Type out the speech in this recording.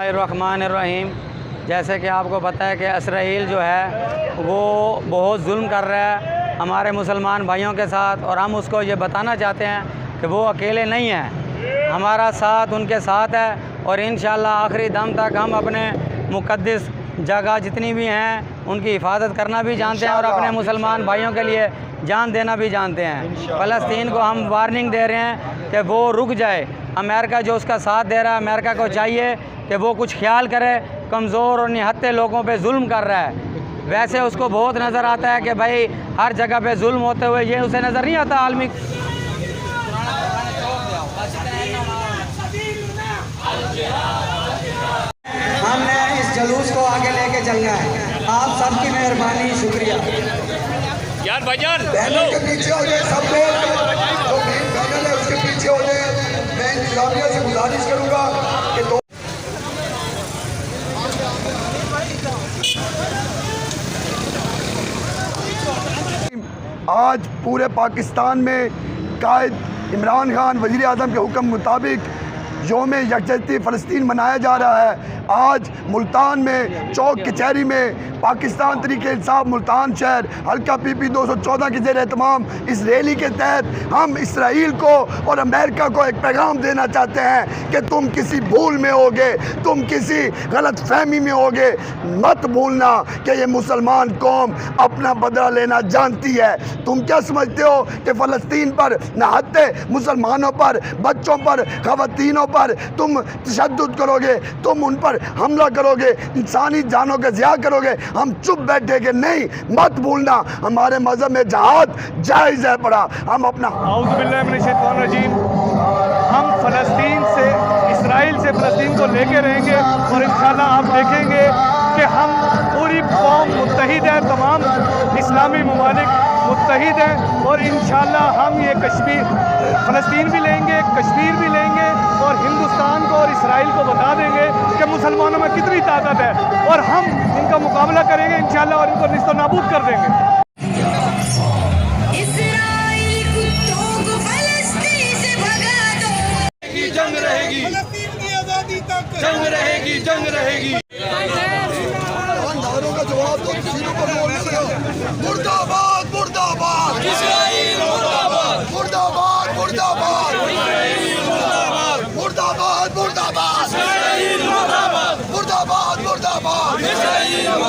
बिस्मिल्लाहिर्रहमानिर्रहीम। जैसे कि आपको पता है कि इसराइल जो है वो बहुत जुल्म कर रहा है हमारे मुसलमान भाइयों के साथ, और हम उसको ये बताना चाहते हैं कि वो अकेले नहीं हैं, हमारा साथ उनके साथ है। और इंशाअल्लाह आखिरी दम तक हम अपने मुक़द्दस जगह जितनी भी हैं उनकी हिफाजत करना भी जानते हैं और अपने मुसलमान भाइयों के लिए जान देना भी जानते हैं। फ़लस्तीन को हम वार्निंग दे रहे हैं कि वो रुक जाए। अमेरिका जो उसका साथ दे रहा है, अमेरिका को चाहिए कि वो कुछ ख्याल करे, कमज़ोर और निहत्ते लोगों पे जुल्म कर रहा है। वैसे उसको बहुत नज़र आता है कि भाई हर जगह पे जुल्म होते हुए, ये उसे नज़र नहीं आता आलमी। हमने इस जुलूस को आगे लेके चलना है। आप सबकी मेहरबानी, शुक्रिया। यार भाईजान बैनर के पीछे हो जाए सब लोग, जो मेन बैनर है उसके पीछे हो जाए। मैं इंतजामिया से गुजारिश करूंगा कि आज पूरे पाकिस्तान में कायद इमरान खान वज़ीर आज़म के हुक्म मुताबिक यौम यकजहती फ़लस्तीन मनाया जा रहा है। आज मुल्तान में चौक कचहरी में पाकिस्तान तरीके इंसाफ मुल्तान शहर हल्का PP 214 के ज़ेर एहतमाम इस रैली के तहत हम इसराइल को और अमेरिका को एक पैगाम देना चाहते हैं कि तुम किसी भूल में होगे, तुम किसी गलत फहमी में होगे। मत भूलना कि ये मुसलमान कौम अपना बदला लेना जानती है। तुम क्या समझते हो कि फ़लस्तीन पर नहाते मुसलमानों पर, बच्चों पर, ख़वातीनों पर तुम तशद्दुद करोगे, तुम उन पर हमला करोगे, इंसानी जानों का ज़िया करोगे? हम चुप बैठे कि नहीं। मत भूलना हमारे मज़हब में जहाद जायज़ है पड़ा। हम अपना हम फ़लस्तीन से, इसराइल से फ़लस्तीन को लेके रहेंगे और इंशाल्लाह आप देखेंगे कि हम पूरी कौम मुत्तहिद है, तमाम इस्लामी ममालिक मुत्तहिद हैं और इंशाल्लाह हम ये कश्मीर, फ़लस्तीन भी लेंगे, कश्मीर भी लेंगे और हिंदुस्तान को और इसराइल को बता देंगे कि मुसलमानों में कितनी ताकत है और हम इनका मुकाबला करेंगे इंशाल्लाह और इनको निस्तो नाबूद कर देंगे। जंग रहेगी, जंग रहेगी, जंग रहेगी। का जवाब तो सीनों पर बोल